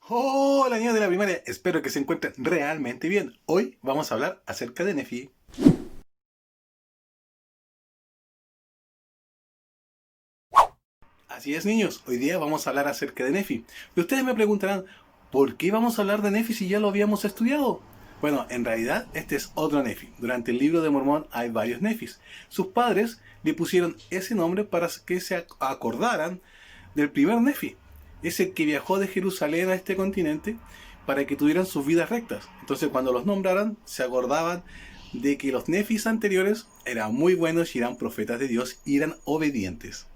Hola niños de la primaria, espero que se encuentren realmente bien. Hoy vamos a hablar acerca de Nefi. Así es niños, hoy día vamos a hablar acerca de Nefi. Y ustedes me preguntarán, ¿por qué vamos a hablar de Nefi si ya lo habíamos estudiado? Bueno, en realidad este es otro Nefi. Durante el libro de Mormón hay varios Nefis. Sus padres le pusieron ese nombre para que se acordaran del primer Nefi. Es el que viajó de Jerusalén a este continente para que tuvieran sus vidas rectas. Entonces cuando los nombraran se acordaban de que los Nefis anteriores eran muy buenos y eran profetas de Dios y eran obedientes.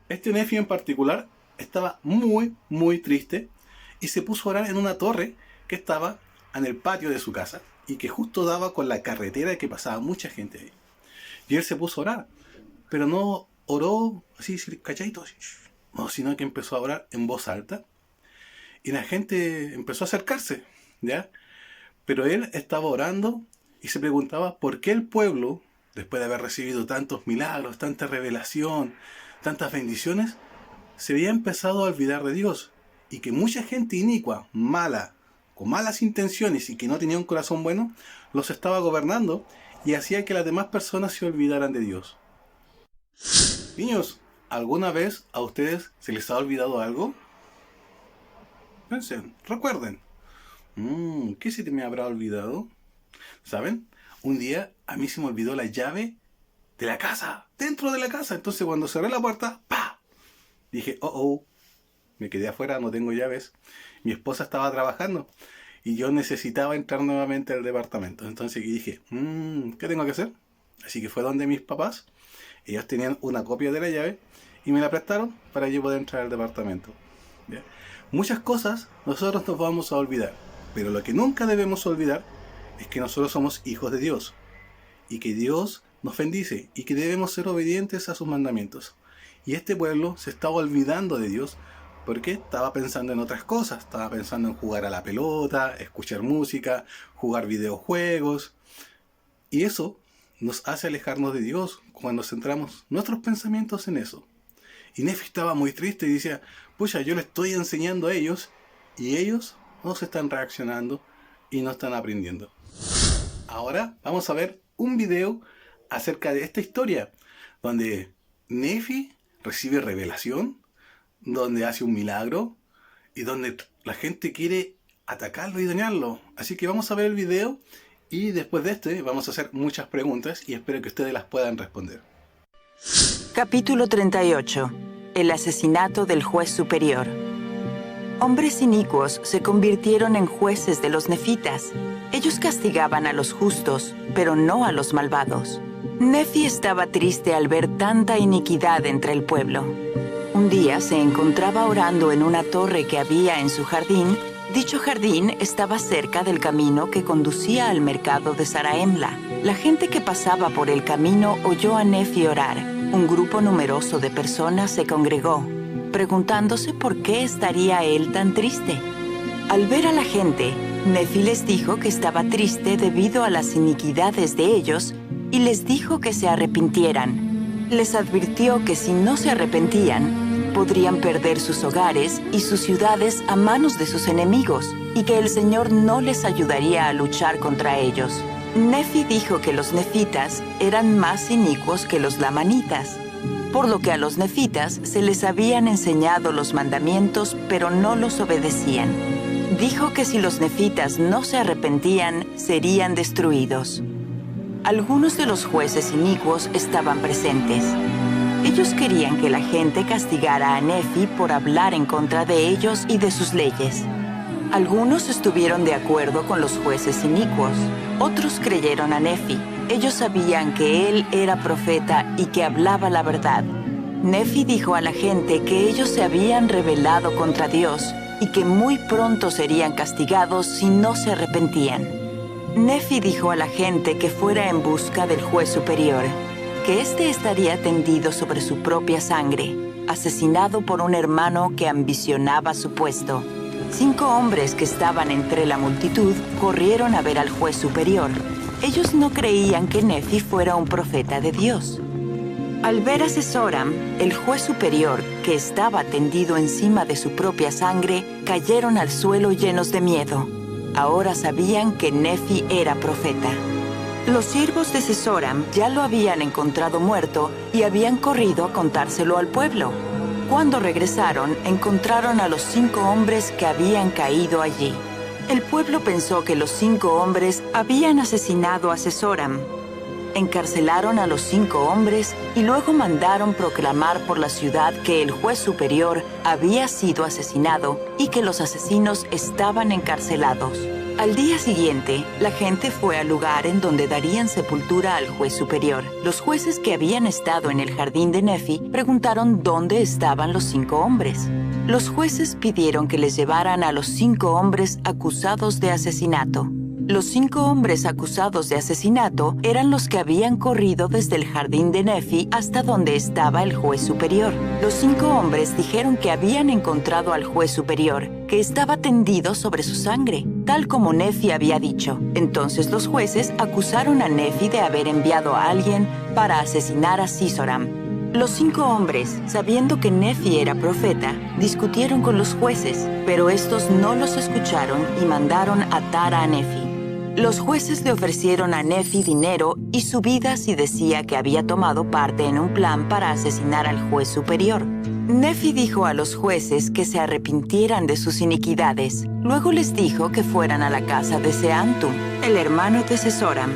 Este Nefi en particular estaba muy triste y se puso a orar en una torre que estaba en el patio de su casa y que justo daba con la carretera que pasaba mucha gente ahí. Y él se puso a orar, pero no oró así, cachadito, no, sino que empezó a orar en voz alta y la gente empezó a acercarse, ¿ya? Pero él estaba orando y se preguntaba por qué el pueblo, después de haber recibido tantos milagros, tanta revelación, tantas bendiciones, se había empezado a olvidar de Dios y que mucha gente inicua, mala, con malas intenciones y que no tenía un corazón bueno, los estaba gobernando y hacía que las demás personas se olvidaran de Dios. Niños, ¿alguna vez a ustedes se les ha olvidado algo? Piensen, recuerden. ¿Qué se me habrá olvidado? ¿Saben? Un día a mí se me olvidó la llave de la casa, dentro de la casa. Entonces cuando cerré la puerta, ¡pa! Dije, me quedé afuera, no tengo llaves. Mi esposa estaba trabajando y yo necesitaba entrar nuevamente al departamento. Entonces dije, ¿qué tengo que hacer? Así que fue donde mis papás. Ellos tenían una copia de la llave y me la prestaron para yo poder entrar al departamento. ¿Ya? Muchas cosas nosotros nos vamos a olvidar, pero lo que nunca debemos olvidar es que nosotros somos hijos de Dios y que Dios nos bendice y que debemos ser obedientes a sus mandamientos. Y este pueblo se estaba olvidando de Dios porque estaba pensando en otras cosas. Estaba pensando en jugar a la pelota, escuchar música, jugar videojuegos. Y eso nos hace alejarnos de Dios cuando centramos nuestros pensamientos en eso. Y Nefi estaba muy triste y decía, pucha, yo le estoy enseñando a ellos y ellos no se están reaccionando y no están aprendiendo. Ahora vamos a ver un video acerca de esta historia, donde Nefi recibe revelación, donde hace un milagro y donde la gente quiere atacarlo y dañarlo. Así que vamos a ver el video y después de este vamos a hacer muchas preguntas y espero que ustedes las puedan responder. Capítulo 38. El asesinato del juez superior. Hombres inicuos se convirtieron en jueces de los nefitas. Ellos castigaban a los justos, pero no a los malvados. Nefi estaba triste al ver tanta iniquidad entre el pueblo. Un día se encontraba orando en una torre que había en su jardín. Dicho jardín estaba cerca del camino que conducía al mercado de Zaraemla. La gente que pasaba por el camino oyó a Nefi orar. Un grupo numeroso de personas se congregó, preguntándose por qué estaría él tan triste. Al ver a la gente, Nefi les dijo que estaba triste debido a las iniquidades de ellos y les dijo que se arrepintieran. Les advirtió que si no se arrepentían, podrían perder sus hogares y sus ciudades a manos de sus enemigos y que el Señor no les ayudaría a luchar contra ellos. Nefi dijo que los nefitas eran más inicuos que los lamanitas, por lo que a los nefitas se les habían enseñado los mandamientos, pero no los obedecían. Dijo que si los nefitas no se arrepentían, serían destruidos. Algunos de los jueces inicuos estaban presentes. Ellos querían que la gente castigara a Nefi por hablar en contra de ellos y de sus leyes. Algunos estuvieron de acuerdo con los jueces inicuos. Otros creyeron a Nefi. Ellos sabían que él era profeta y que hablaba la verdad. Nefi dijo a la gente que ellos se habían rebelado contra Dios y que muy pronto serían castigados si no se arrepentían. Nefi dijo a la gente que fuera en busca del juez superior, que éste estaría tendido sobre su propia sangre, asesinado por un hermano que ambicionaba su puesto. 5 hombres que estaban entre la multitud corrieron a ver al juez superior. Ellos no creían que Nefi fuera un profeta de Dios. Al ver a Sesoram, el juez superior, que estaba tendido encima de su propia sangre, cayeron al suelo llenos de miedo. Ahora sabían que Nefi era profeta. Los siervos de Sesoram ya lo habían encontrado muerto y habían corrido a contárselo al pueblo. Cuando regresaron, encontraron a los 5 hombres que habían caído allí. El pueblo pensó que los 5 hombres habían asesinado a Sesoram. Encarcelaron a los 5 hombres y luego mandaron proclamar por la ciudad que el juez superior había sido asesinado y que los asesinos estaban encarcelados. Al día siguiente, la gente fue al lugar en donde darían sepultura al juez superior. Los jueces que habían estado en el jardín de Nefi preguntaron dónde estaban los 5 hombres. Los jueces pidieron que les llevaran a los 5 hombres acusados de asesinato. Los 5 hombres acusados de asesinato eran los que habían corrido desde el jardín de Nefi hasta donde estaba el juez superior. Los 5 hombres dijeron que habían encontrado al juez superior, que estaba tendido sobre su sangre, tal como Nefi había dicho. Entonces los jueces acusaron a Nefi de haber enviado a alguien para asesinar a Sesoram. Los 5 hombres, sabiendo que Nefi era profeta, discutieron con los jueces, pero estos no los escucharon y mandaron atar a Nefi. Los jueces le ofrecieron a Nefi dinero y su vida si decía que había tomado parte en un plan para asesinar al juez superior. Nefi dijo a los jueces que se arrepintieran de sus iniquidades. Luego les dijo que fueran a la casa de Seantum, el hermano de Sesoram.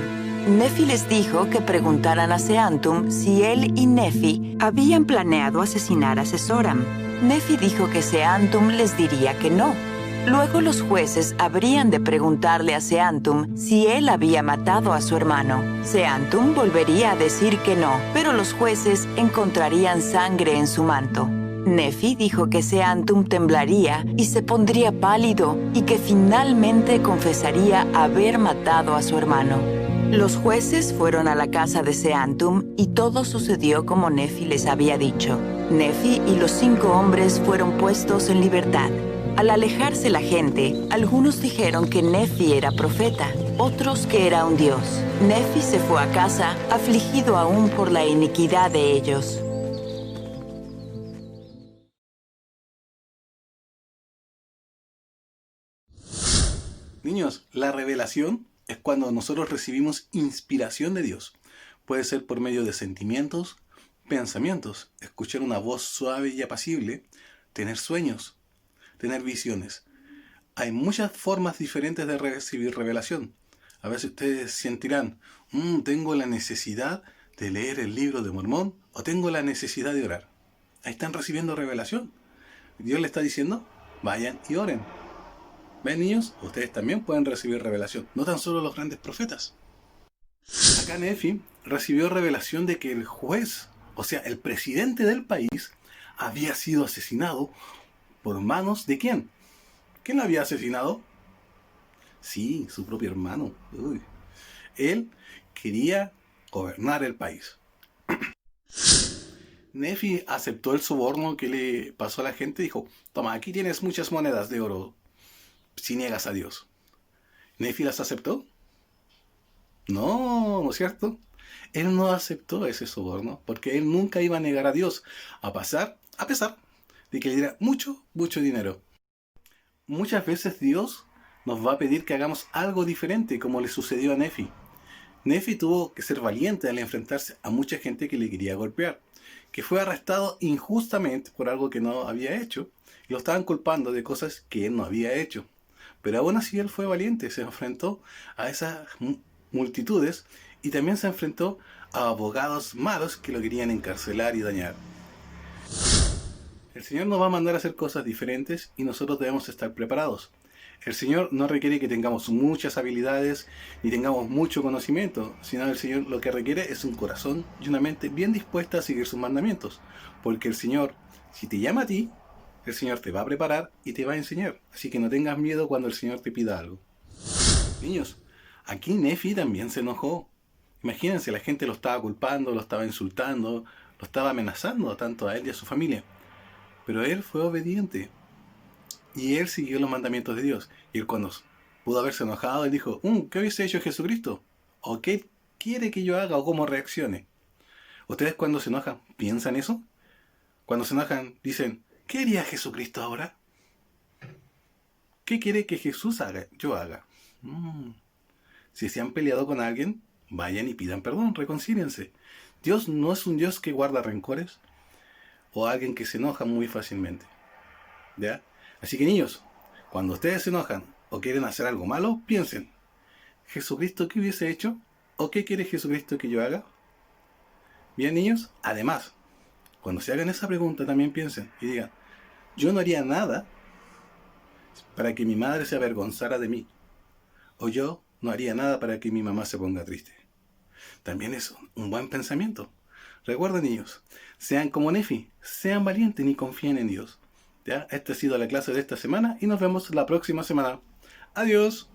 Nefi les dijo que preguntaran a Seantum si él y Nefi habían planeado asesinar a Sesoram. Nefi dijo que Seantum les diría que no. Luego los jueces habrían de preguntarle a Seantum si él había matado a su hermano. Seantum volvería a decir que no, pero los jueces encontrarían sangre en su manto. Nefi dijo que Seantum temblaría y se pondría pálido y que finalmente confesaría haber matado a su hermano. Los jueces fueron a la casa de Seantum y todo sucedió como Nefi les había dicho. Nefi y los 5 hombres fueron puestos en libertad. Al alejarse la gente, algunos dijeron que Nefi era profeta, otros que era un dios. Nefi se fue a casa, afligido aún por la iniquidad de ellos. Niños, la revelación es cuando nosotros recibimos inspiración de Dios. Puede ser por medio de sentimientos, pensamientos, escuchar una voz suave y apacible, tener sueños, tener visiones. Hay muchas formas diferentes de recibir revelación. A veces ustedes sentirán, tengo la necesidad de leer el libro de Mormón o tengo la necesidad de orar. Ahí están recibiendo revelación. Dios le está diciendo, vayan y oren. ¿Ven, niños? Ustedes también pueden recibir revelación, no tan solo los grandes profetas. Acá Nefi recibió revelación de que el juez, o sea, el presidente del país, había sido asesinado ¿por manos de quién? ¿Quién lo había asesinado? Sí, su propio hermano. Uy. Él quería gobernar el país. Nefi aceptó el soborno que le pasó a la gente y dijo, toma, aquí tienes muchas monedas de oro si niegas a Dios. ¿Nefi las aceptó? No, ¿no es cierto? Él no aceptó ese soborno porque él nunca iba a negar a Dios, a pesar de que le diera mucho dinero. Muchas veces Dios nos va a pedir que hagamos algo diferente, como le sucedió a Nefi. Nefi tuvo que ser valiente al enfrentarse a mucha gente que le quería golpear, que fue arrestado injustamente por algo que no había hecho, y lo estaban culpando de cosas que él no había hecho. Pero aún así él fue valiente, se enfrentó a esas multitudes y también se enfrentó a abogados malos que lo querían encarcelar y dañar. El Señor nos va a mandar a hacer cosas diferentes y nosotros debemos estar preparados. El Señor no requiere que tengamos muchas habilidades ni tengamos mucho conocimiento, sino el Señor lo que requiere es un corazón y una mente bien dispuesta a seguir sus mandamientos. Porque el Señor, si te llama a ti, el Señor te va a preparar y te va a enseñar. Así que no tengas miedo cuando el Señor te pida algo. Niños, aquí Nefi también se enojó. Imagínense, la gente lo estaba culpando, lo estaba insultando, lo estaba amenazando tanto a él y a su familia. Pero él fue obediente. Y él siguió los mandamientos de Dios. Y él cuando pudo haberse enojado, él dijo, ¿qué hubiese hecho Jesucristo? ¿O qué quiere que yo haga o cómo reaccione? ¿Ustedes cuando se enojan piensan eso? Cuando se enojan dicen, ¿qué haría Jesucristo ahora? ¿Qué quiere que Jesús haga? Yo haga. Si se han peleado con alguien, vayan y pidan perdón, reconcíliense. Dios no es un Dios que guarda rencores o alguien que se enoja muy fácilmente. ¿Ya? Así que niños, cuando ustedes se enojan o quieren hacer algo malo, piensen, ¿Jesucristo qué hubiese hecho? ¿O qué quiere Jesucristo que yo haga? Bien, niños, además, cuando se hagan esa pregunta también piensen y digan, yo no haría nada para que mi madre se avergonzara de mí. O yo no haría nada para que mi mamá se ponga triste. También es un buen pensamiento. Recuerden, niños, sean como Nefi, sean valientes y confíen en Dios. ¿Ya? Esta ha sido la clase de esta semana y nos vemos la próxima semana. Adiós.